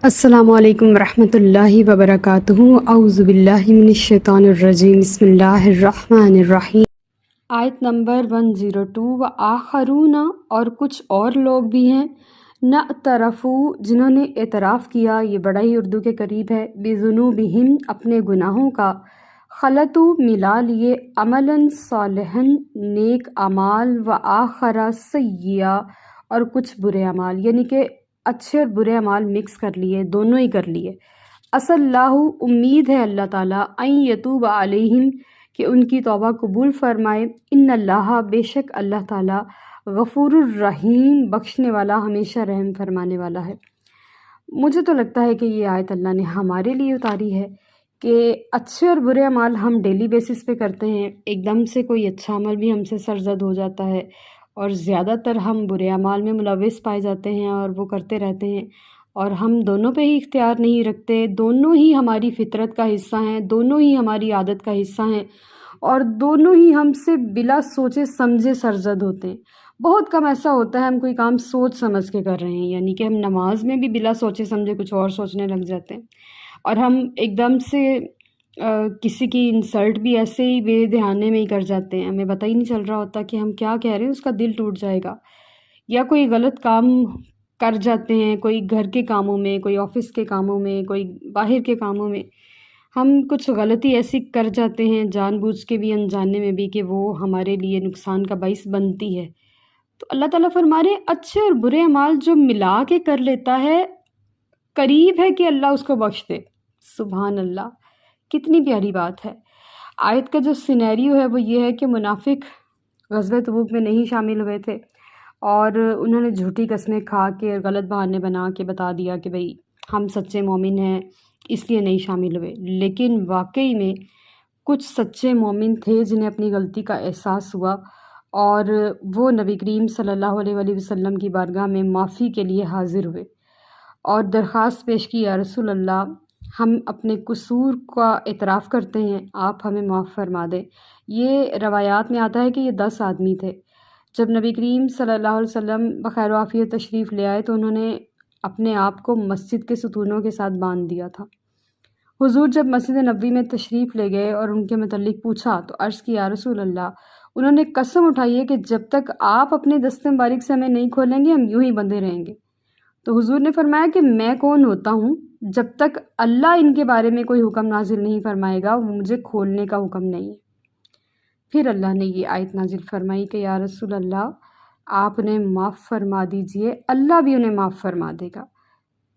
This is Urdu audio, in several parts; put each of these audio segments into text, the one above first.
السلام علیکم ورحمۃ اللہ وبرکاتہ۔ اعوذ باللہ من الشیطان الرجیم، بسم اللہ الرحمن الرحیم۔ آیت نمبر 102۔ وآخرون، اور کچھ اور لوگ بھی ہیں، نعترفوا، جنہوں نے اعتراف کیا، یہ بڑا ہی اردو کے قریب ہے، بذنوبہم، اپنے گناہوں کا، خلطوا، ملا لیے، عملا صالحا، نیک اعمال، وآخر سیئا، اور کچھ برے اعمال، یعنی کہ اچھے اور برے اعمال مکس کر لیے، دونوں ہی کر لیے۔ عسى اللہ، امید ہے اللہ تعالیٰ، ان یتوب علیہم، کہ ان کی توبہ قبول فرمائے، ان اللہ، بے شک اللہ تعالیٰ، غفور الرحیم، بخشنے والا، ہمیشہ رحم فرمانے والا ہے۔ مجھے تو لگتا ہے کہ یہ آیت اللہ نے ہمارے لیے اتاری ہے کہ اچھے اور برے اعمال ہم ڈیلی بیسس پہ کرتے ہیں، ایک دم سے کوئی اچھا عمل بھی ہم سے سرزد ہو جاتا ہے، اور زیادہ تر ہم برے اعمال میں ملوث پائے جاتے ہیں اور وہ کرتے رہتے ہیں، اور ہم دونوں پہ ہی اختیار نہیں رکھتے، دونوں ہی ہماری فطرت کا حصہ ہیں، دونوں ہی ہماری عادت کا حصہ ہیں، اور دونوں ہی ہم سے بلا سوچے سمجھے سرزد ہوتے ہیں۔ بہت کم ایسا ہوتا ہے ہم کوئی کام سوچ سمجھ کے کر رہے ہیں، یعنی کہ ہم نماز میں بھی بلا سوچے سمجھے کچھ اور سوچنے لگ جاتے ہیں، اور ہم ایک دم سے کسی کی انسلٹ بھی ایسے ہی بے دھیانے میں ہی کر جاتے ہیں، ہمیں پتہ ہی نہیں چل رہا ہوتا کہ ہم کیا کہہ رہے ہیں، اس کا دل ٹوٹ جائے گا، یا کوئی غلط کام کر جاتے ہیں، کوئی گھر کے کاموں میں، کوئی آفس کے کاموں میں، کوئی باہر کے کاموں میں، ہم کچھ غلطی ایسی کر جاتے ہیں جان بوجھ کے بھی انجانے میں بھی کہ وہ ہمارے لیے نقصان کا باعث بنتی ہے۔ تو اللہ تعالیٰ فرما رہے ہیں اچھے اور برے اعمال جو ملا کے کر لیتا ہے، قریب ہے کہ اللہ اس کو بخش دے۔ سبحان اللہ، کتنی پیاری بات ہے۔ آیت کا جو سینیریو ہے وہ یہ ہے کہ منافق غزوہ تبوک میں نہیں شامل ہوئے تھے، اور انہوں نے جھوٹی قسمیں کھا کے، غلط بہانے بنا کے بتا دیا کہ بھئی ہم سچے مومن ہیں، اس لیے نہیں شامل ہوئے، لیکن واقعی میں کچھ سچے مومن تھے جنہیں اپنی غلطی کا احساس ہوا، اور وہ نبی کریم صلی اللہ علیہ وآلہ وسلم کی بارگاہ میں معافی کے لیے حاضر ہوئے اور درخواست پیش کی، یا رسول اللہ، ہم اپنے قصور کا اعتراف کرتے ہیں، آپ ہمیں معاف فرما دیں۔ یہ روایات میں آتا ہے کہ یہ 10 آدمی تھے۔ جب نبی کریم صلی اللہ علیہ وسلم بخیر و عافیت تشریف لے آئے تو انہوں نے اپنے آپ کو مسجد کے ستونوں کے ساتھ باندھ دیا تھا۔ حضور جب مسجد نبوی میں تشریف لے گئے اور ان کے متعلق پوچھا تو عرض کی، یا رسول اللہ، انہوں نے قسم اٹھائی ہے کہ جب تک آپ اپنے دست مبارک سے ہمیں نہیں کھولیں گے ہم یوں ہی بندھے رہیں گے۔ تو حضور نے فرمایا کہ میں کون ہوتا ہوں، جب تک اللہ ان کے بارے میں کوئی حکم نازل نہیں فرمائے گا وہ مجھے کھولنے کا حکم نہیں ہے۔ پھر اللہ نے یہ آیت نازل فرمائی کہ یا رسول اللہ، آپ انہیں معاف فرما دیجئے، اللہ بھی انہیں معاف فرما دے گا۔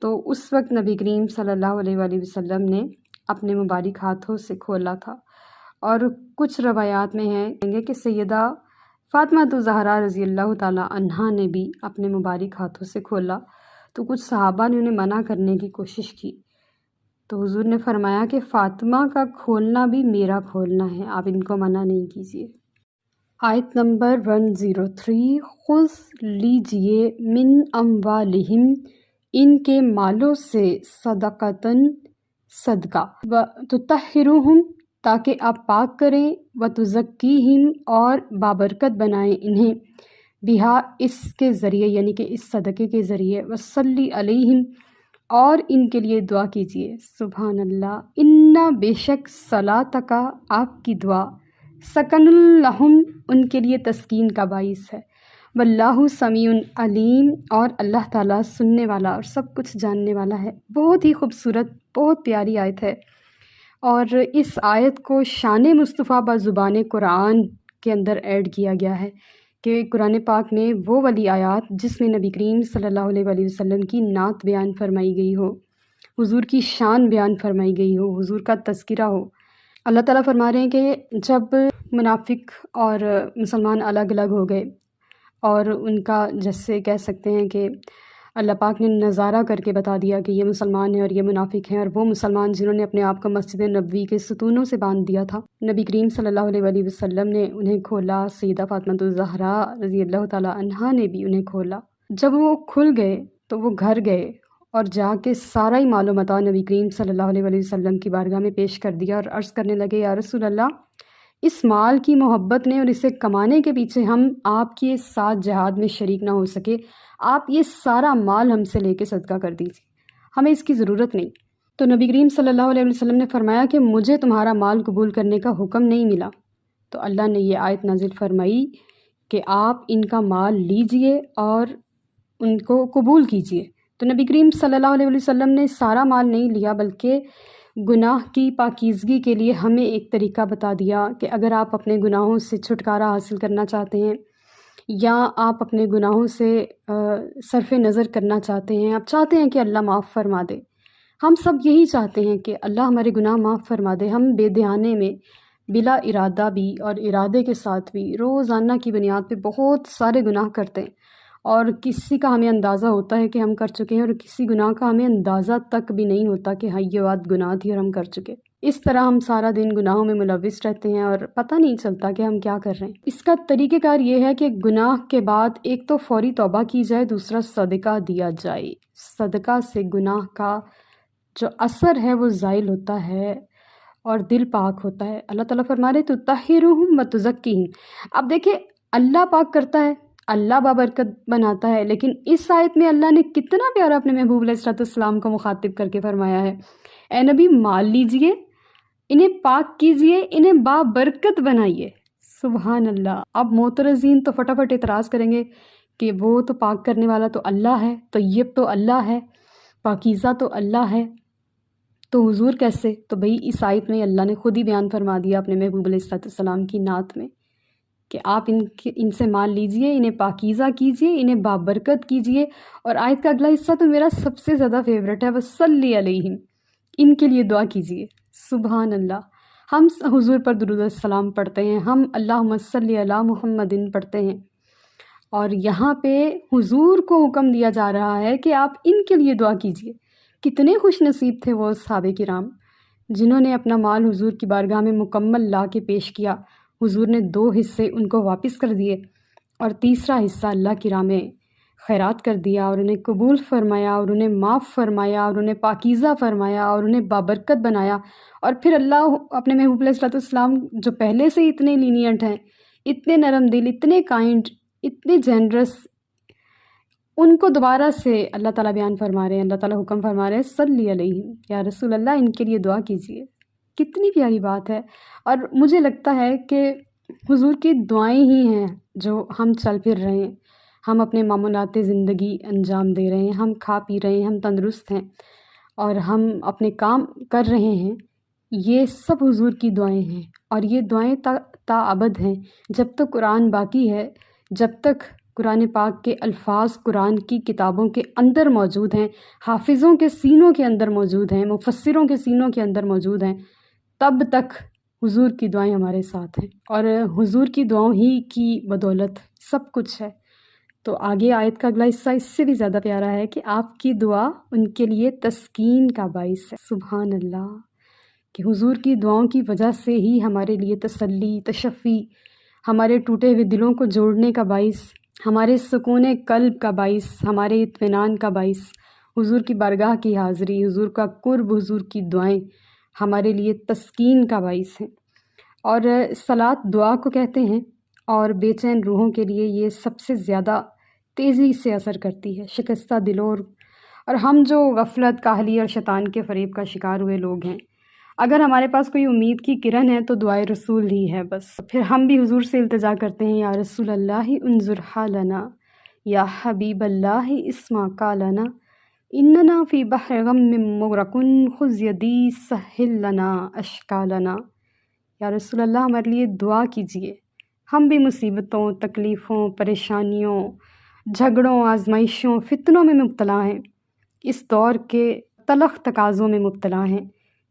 تو اس وقت نبی کریم صلی اللہ علیہ وآلہ وسلم نے اپنے مبارک ہاتھوں سے کھولا تھا، اور کچھ روایات میں ہیں کہ سیدہ فاطمہ الزہرا رضی اللہ تعالی عنہا نے بھی اپنے مبارک ہاتھوں سے کھولا، تو کچھ صحابہ نے انہیں منع کرنے کی کوشش کی، تو حضور نے فرمایا کہ فاطمہ کا کھولنا بھی میرا کھولنا ہے، آپ ان کو منع نہیں کیجیے۔ آیت نمبر 103۔ خذ لیجئے، من اموالہم، ان کے مالوں سے، صدقتاً، صدقہ، وتطہرہم، تاکہ آپ پاک کریں، وتزکیہم، اور بابرکت بنائیں انہیں، بہا، اس کے ذریعے، یعنی کہ اس صدقے کے ذریعے، وصلی علیہم، اور ان کے لیے دعا کیجیے۔ سبحان اللہ۔ انا، بے شک، صلاتک، آپ کی دعا، سکن لہم، ان کے لیے تسکین کا باعث ہے، واللہ سمیع علیم، اور اللہ تعالیٰ سننے والا اور سب کچھ جاننے والا ہے۔ بہت ہی خوبصورت، بہت پیاری آیت ہے، اور اس آیت کو شان مصطفیٰ بزبان قرآن کے اندر ایڈ کیا گیا ہے کہ قرآن پاک میں وہ والی آیات جس میں نبی کریم صلی اللہ علیہ وآلہ وسلم کی نعت بیان فرمائی گئی ہو، حضور کی شان بیان فرمائی گئی ہو، حضور کا تذکرہ ہو۔ اللہ تعالیٰ فرما رہے ہیں کہ جب منافق اور مسلمان الگ الگ ہو گئے، اور ان کا جیسے کہہ سکتے ہیں کہ اللہ پاک نے نظارہ کر کے بتا دیا کہ یہ مسلمان ہیں اور یہ منافق ہیں، اور وہ مسلمان جنہوں نے اپنے آپ کو مسجد نبوی کے ستونوں سے باندھ دیا تھا، نبی کریم صلی اللہ علیہ وآلہ وسلم نے انہیں کھولا، سیدہ فاطمہ الزہرا رضی اللہ تعالی عنہا نے بھی انہیں کھولا۔ جب وہ کھل گئے تو وہ گھر گئے اور جا کے سارا ہی مال و متاع نبی کریم صلی اللہ علیہ وآلہ وسلم کی بارگاہ میں پیش کر دیا، اور عرض کرنے لگے، یا رسول اللہ، اس مال کی محبت نے اور اسے کمانے کے پیچھے ہم آپ کے ساتھ جہاد میں شریک نہ ہو سکے، آپ یہ سارا مال ہم سے لے کے صدقہ کر دیجیے، ہمیں اس کی ضرورت نہیں۔ تو نبی کریم صلی اللہ علیہ وسلم نے فرمایا کہ مجھے تمہارا مال قبول کرنے کا حکم نہیں ملا، تو اللہ نے یہ آیت نازل فرمائی کہ آپ ان کا مال لیجئے اور ان کو قبول کیجئے۔ تو نبی کریم صلی اللہ علیہ وسلم نے سارا مال نہیں لیا، بلکہ گناہ کی پاکیزگی کے لیے ہمیں ایک طریقہ بتا دیا کہ اگر آپ اپنے گناہوں سے چھٹکارا حاصل کرنا چاہتے ہیں، یا آپ اپنے گناہوں سے صرف نظر کرنا چاہتے ہیں، آپ چاہتے ہیں کہ اللہ معاف فرما دے، ہم سب یہی چاہتے ہیں کہ اللہ ہمارے گناہ معاف فرما دے۔ ہم بے دھیانے میں بلا ارادہ بھی اور ارادے کے ساتھ بھی روزانہ کی بنیاد پہ بہت سارے گناہ کرتے ہیں، اور کسی کا ہمیں اندازہ ہوتا ہے کہ ہم کر چکے ہیں، اور کسی گناہ کا ہمیں اندازہ تک بھی نہیں ہوتا کہ ہاں یہ بات گناہ تھی اور ہم کر چکے۔ اس طرح ہم سارا دن گناہوں میں ملوث رہتے ہیں اور پتہ نہیں چلتا کہ ہم کیا کر رہے ہیں۔ اس کا طریقہ کار یہ ہے کہ گناہ کے بعد ایک تو فوری توبہ کی جائے، دوسرا صدقہ دیا جائے۔ صدقہ سے گناہ کا جو اثر ہے وہ زائل ہوتا ہے اور دل پاک ہوتا ہے۔ اللہ تعالیٰ فرما رہے تطہرہم وتزکیہم۔ اب دیکھیں، اللہ پاک کرتا ہے، اللہ بابرکت بناتا ہے، لیکن اس آیت میں اللہ نے کتنا پیارا اپنے محبوب علیہ السلام کو مخاطب کر کے فرمایا ہے، اے نبی مال لیجئے، انہیں پاک کیجئے، انہیں بابرکت بنائیے۔ سبحان اللہ۔ اب معترضین تو فٹافٹ اعتراض کریں گے کہ وہ تو پاک کرنے والا تو اللہ ہے، طیب تو اللہ ہے، پاکیزہ تو اللہ ہے، تو حضور کیسے؟ تو بھئی اس آیت میں اللہ نے خود ہی بیان فرما دیا اپنے محبوب علیہ السلام کی نعت میں کہ آپ ان سے مال لیجئے، انہیں پاکیزہ کیجئے، انہیں بابرکت کیجئے۔ اور آیت کا اگلا حصہ تو میرا سب سے زیادہ فیوریٹ ہے، وصلی علیہم، ان کے لیے دعا کیجئے۔ سبحان اللہ۔ ہم حضور پر درود السلام پڑھتے ہیں، ہم اللہم صلی علی محمد پڑھتے ہیں، اور یہاں پہ حضور کو حکم دیا جا رہا ہے کہ آپ ان کے لیے دعا کیجئے۔ کتنے خوش نصیب تھے وہ صحابہ کرام جنہوں نے اپنا مال حضور کی بارگاہ میں مکمل لا کے پیش کیا۔ حضور نے 2 حصے ان کو واپس کر دیے اور تیسرا حصہ اللہ کی راہ میں خیرات کر دیا، اور انہیں قبول فرمایا، اور انہیں معاف فرمایا، اور انہیں پاکیزہ فرمایا، اور انہیں بابرکت بنایا۔ اور پھر اللہ اپنے محبوب علیہ السلام جو پہلے سے اتنے لینینٹ ہیں، اتنے نرم دل، اتنے کائنڈ، اتنے جنرس، ان کو دوبارہ سے اللہ تعالیٰ بیان فرما رہے ہیں، اللہ تعالیٰ حکم فرما رہے ہیں صلی علیہم، یا رسول اللہ ان کے لیے دعا کیجیے۔ کتنی پیاری بات ہے۔ اور مجھے لگتا ہے کہ حضور کی دعائیں ہی ہیں جو ہم چل پھر رہے ہیں، ہم اپنے معمولات زندگی انجام دے رہے ہیں، ہم کھا پی رہے ہیں، ہم تندرست ہیں اور ہم اپنے کام کر رہے ہیں، یہ سب حضور کی دعائیں ہیں، اور یہ دعائیں تا ابد ہیں۔ جب تک قرآن باقی ہے، جب تک قرآن پاک کے الفاظ قرآن کی کتابوں کے اندر موجود ہیں، حافظوں کے سینوں کے اندر موجود ہیں، مفسروں کے سینوں کے اندر موجود ہیں، تب تک حضور کی دعائیں ہمارے ساتھ ہیں، اور حضور کی دعاؤں ہی کی بدولت سب کچھ ہے۔ تو آگے آیت کا اگلا حصہ اس سے بھی زیادہ پیارا ہے کہ آپ کی دعا ان کے لیے تسکین کا باعث ہے۔ سبحان اللہ، کہ حضور کی دعاؤں کی وجہ سے ہی ہمارے لیے تسلی، تشفی، ہمارے ٹوٹے ہوئے دلوں کو جوڑنے کا باعث، ہمارے سکون قلب کا باعث، ہمارے اطمینان کا باعث حضور کی بارگاہ کی حاضری، حضور کا قرب، حضور کی دعائیں ہمارے لیے تسکین کا باعث ہیں۔ اور صلاۃ دعا کو کہتے ہیں، اور بے چین روحوں کے لیے یہ سب سے زیادہ تیزی سے اثر کرتی ہے۔ شکستہ دلوں اور ہم جو غفلت، کاہلی اور شیطان کے فریب کا شکار ہوئے لوگ ہیں، اگر ہمارے پاس کوئی امید کی کرن ہے تو دعائے رسول ہی ہے بس۔ پھر ہم بھی حضور سے التجا کرتے ہیں، یا رسول اللہ انظر حالنا، یا حبیب اللہ اسمع قالنا، اننا فی بحر غم مغرقن خذ یدی سہل لنا اشکالنا۔ یا رسول اللہ ہمارے لیے دعا کیجیے، ہم بھی مصیبتوں، تکلیفوں، پریشانیوں، جھگڑوں، آزمائشوں، فتنوں میں مبتلا ہیں، اس دور کے تلخ تقاضوں میں مبتلا ہیں۔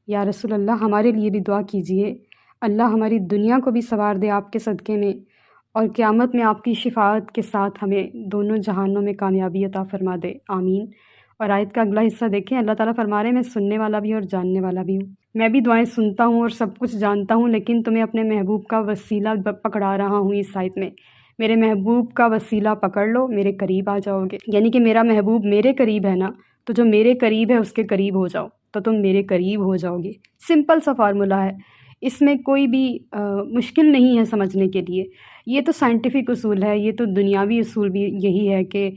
یا رسول اللہ ہمارے لیے بھی دعا کیجیے، اللہ ہماری دنیا کو بھی سنوار دے آپ کے صدقے میں، اور قیامت میں آپ کی شفاعت کے ساتھ ہمیں دونوں جہانوں میں کامیابی عطا فرما دے، آمین۔ اور آیت کا اگلا حصہ دیکھیں، اللہ تعالیٰ فرما رہے ہیں میں سننے والا بھی اور جاننے والا بھی ہوں، میں بھی دعائیں سنتا ہوں اور سب کچھ جانتا ہوں، لیکن تمہیں اپنے محبوب کا وسیلہ پکڑا رہا ہوں اس آیت میں۔ میرے محبوب کا وسیلہ پکڑ لو، میرے قریب آ جاؤ گے، یعنی کہ میرا محبوب میرے قریب ہے نا، تو جو میرے قریب ہے اس کے قریب ہو جاؤ تو تم میرے قریب ہو جاؤ گے۔ سمپل سا فارمولہ ہے، اس میں کوئی بھی مشکل نہیں ہے سمجھنے کے لیے۔ یہ تو سائنٹیفک اصول ہے، یہ تو دنیاوی اصول بھی یہی ہے کہ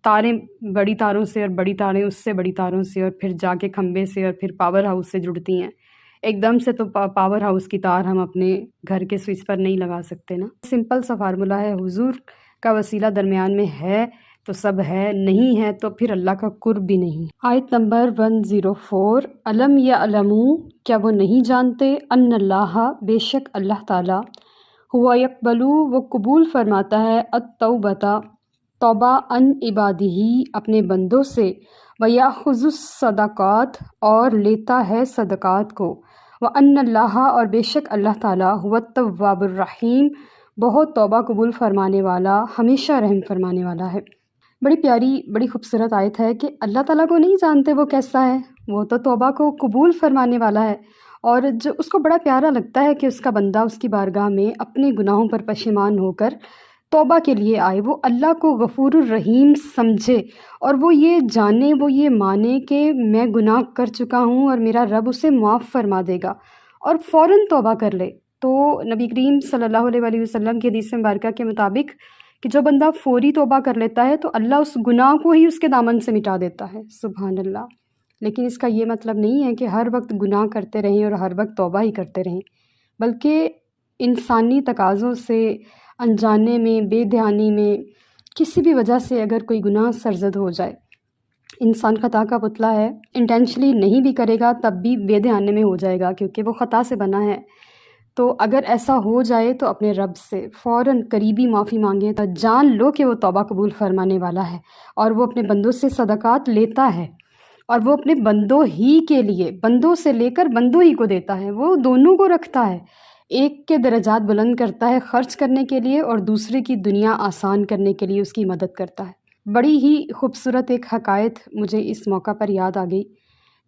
تاریں بڑی تاروں سے اور بڑی تاریں اس سے بڑی تاروں سے اور پھر جا کے کھمبے سے اور پھر پاور ہاؤس سے جڑتی ہیں۔ ایک دم سے تو پاور ہاؤس کی تار ہم اپنے گھر کے سوئچ پر نہیں لگا سکتے نا۔ سمپل سا فارمولہ ہے، حضور کا وسیلہ درمیان میں ہے تو سب ہے، نہیں ہے تو پھر اللہ کا قرب بھی نہیں۔ آیت نمبر 104، علم یعلموا، کیا وہ نہیں جانتے، ان اللہ، بے شک اللہ تعالیٰ، ہوا یقبلو، وہ قبول فرماتا ہے، التوبۃ، توبہ، ان عبادہ، اپنے بندوں سے، ویأخذ الصدقات، اور لیتا ہے صدقات کو، وان اللہ، اور بے شک اللہ تعالیٰ، هو التواب الرحیم، بہت توبہ قبول فرمانے والا، ہمیشہ رحم فرمانے والا ہے۔ بڑی پیاری، بڑی خوبصورت آیت ہے کہ اللہ تعالیٰ کو نہیں جانتے وہ کیسا ہے، وہ تو توبہ کو قبول فرمانے والا ہے، اور جو اس کو بڑا پیارا لگتا ہے کہ اس کا بندہ اس کی بارگاہ میں اپنے گناہوں پر پشیمان ہو کر توبہ کے لیے آئے، وہ اللہ کو غفور الرحیم سمجھے، اور وہ یہ جانے، وہ یہ مانے کہ میں گناہ کر چکا ہوں اور میرا رب اسے معاف فرما دے گا، اور فوراً توبہ کر لے۔ تو نبی کریم صلی اللہ علیہ وآلہ وسلم کی حدیث مبارکہ کے مطابق کہ جو بندہ فوری توبہ کر لیتا ہے تو اللہ اس گناہ کو ہی اس کے دامن سے مٹا دیتا ہے، سبحان اللہ۔ لیکن اس کا یہ مطلب نہیں ہے کہ ہر وقت گناہ کرتے رہیں اور ہر وقت توبہ ہی کرتے رہیں، بلکہ انسانی تقاضوں سے، انجانے میں، بے دھیانی میں، کسی بھی وجہ سے اگر کوئی گناہ سرزد ہو جائے، انسان خطا کا پتلا ہے، انٹینشلی نہیں بھی کرے گا تب بھی بے دھیانے میں ہو جائے گا کیونکہ وہ خطا سے بنا ہے۔ تو اگر ایسا ہو جائے تو اپنے رب سے فوراً قریبی معافی مانگیں، تو جان لو کہ وہ توبہ قبول فرمانے والا ہے، اور وہ اپنے بندوں سے صدقات لیتا ہے، اور وہ اپنے بندوں ہی کے لیے، بندوں سے لے کر بندوں ہی کو دیتا ہے، وہ دونوں کو رکھتا ہے، ایک کے درجات بلند کرتا ہے خرچ کرنے کے لیے اور دوسرے کی دنیا آسان کرنے کے لیے اس کی مدد کرتا ہے۔ بڑی ہی خوبصورت ایک حکایت مجھے اس موقع پر یاد آ گئی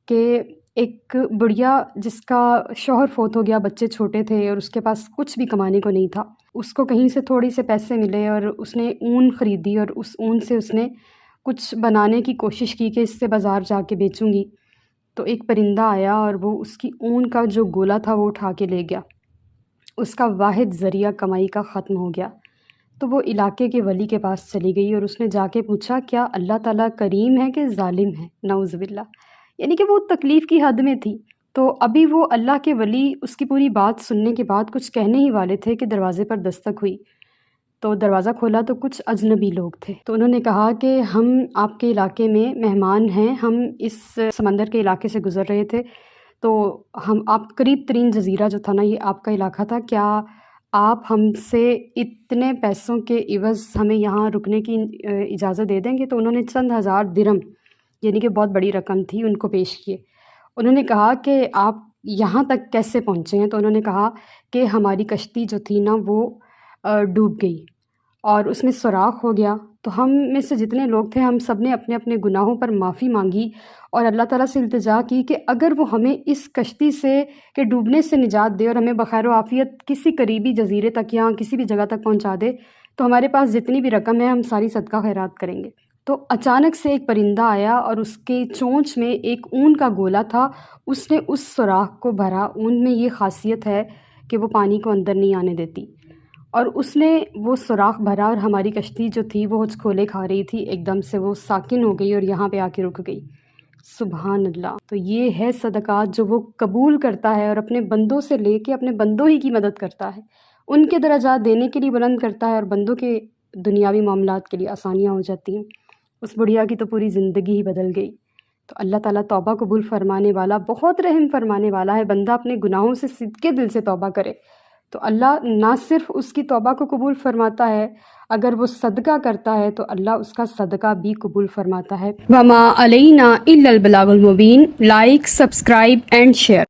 کہ ایک بڑھیا جس کا شوہر فوت ہو گیا، بچے چھوٹے تھے اور اس کے پاس کچھ بھی کمانے کو نہیں تھا، اس کو کہیں سے تھوڑی سے پیسے ملے اور اس نے اون خریدی، اور اس اون سے اس نے کچھ بنانے کی کوشش کی کہ اس سے بازار جا کے بیچوں گی۔ تو ایک پرندہ آیا اور وہ اس کی اون کا جو گولا تھا وہ اٹھا کے لے گیا، اس کا واحد ذریعہ کمائی کا ختم ہو گیا۔ تو وہ علاقے کے ولی کے پاس چلی گئی اور اس نے جا کے پوچھا، کیا اللہ تعالیٰ کریم ہے کہ ظالم ہے؟ نعوذ باللہ، یعنی کہ وہ تکلیف کی حد میں تھی۔ تو ابھی وہ اللہ کے ولی اس کی پوری بات سننے کے بعد کچھ کہنے ہی والے تھے کہ دروازے پر دستک ہوئی، تو دروازہ کھولا تو کچھ اجنبی لوگ تھے۔ تو انہوں نے کہا کہ ہم آپ کے علاقے میں مہمان ہیں، ہم اس سمندر کے علاقے سے گزر رہے تھے، تو آپ قریب ترین جزیرہ جو تھا نا، یہ آپ کا علاقہ تھا، کیا آپ ہم سے اتنے پیسوں کے عوض ہمیں یہاں رکنے کی اجازت دے دیں گے؟ تو انہوں نے چند ہزار درہم، یعنی کہ بہت بڑی رقم تھی، ان کو پیش کیے۔ انہوں نے کہا کہ آپ یہاں تک کیسے پہنچے ہیں؟ تو انہوں نے کہا کہ ہماری کشتی جو تھی نا وہ ڈوب گئی اور اس میں سوراخ ہو گیا، تو ہم میں سے جتنے لوگ تھے ہم سب نے اپنے اپنے گناہوں پر معافی مانگی اور اللہ تعالیٰ سے التجا کی کہ اگر وہ ہمیں اس کشتی سے کے ڈوبنے سے نجات دے اور ہمیں بخیر و عافیت کسی قریبی جزیرے تک یا کسی بھی جگہ تک پہنچا دے تو ہمارے پاس جتنی بھی رقم ہے ہم ساری صدقہ خیرات کریں گے۔ تو اچانک سے ایک پرندہ آیا اور اس کے چونچ میں ایک اون کا گولا تھا، اس نے اس سوراخ کو بھرا۔ اون میں یہ خاصیت ہے کہ وہ پانی کو اندر نہیں آنے دیتی، اور اس نے وہ سوراخ بھرا اور ہماری کشتی جو تھی وہ ہچکولے کھا رہی تھی، ایک دم سے وہ ساکن ہو گئی اور یہاں پہ آ کے رک گئی۔ سبحان اللہ۔ تو یہ ہے صدقات جو وہ قبول کرتا ہے اور اپنے بندوں سے لے کے اپنے بندوں ہی کی مدد کرتا ہے، ان کے درجات دینے کے لیے بلند کرتا ہے اور بندوں کے دنیاوی معاملات کے لیے آسانیاں ہو جاتی ہیں۔ اس بڑھیا کی تو پوری زندگی ہی بدل گئی۔ تو اللہ تعالیٰ توبہ قبول فرمانے والا، بہت رحم فرمانے والا ہے۔ بندہ اپنے گناہوں سے صدقے دل سے توبہ کرے تو اللہ نہ صرف اس کی توبہ کو قبول فرماتا ہے، اگر وہ صدقہ کرتا ہے تو اللہ اس کا صدقہ بھی قبول فرماتا ہے۔ وما علینا الا البلاغ المبین۔ Like, subscribe and share.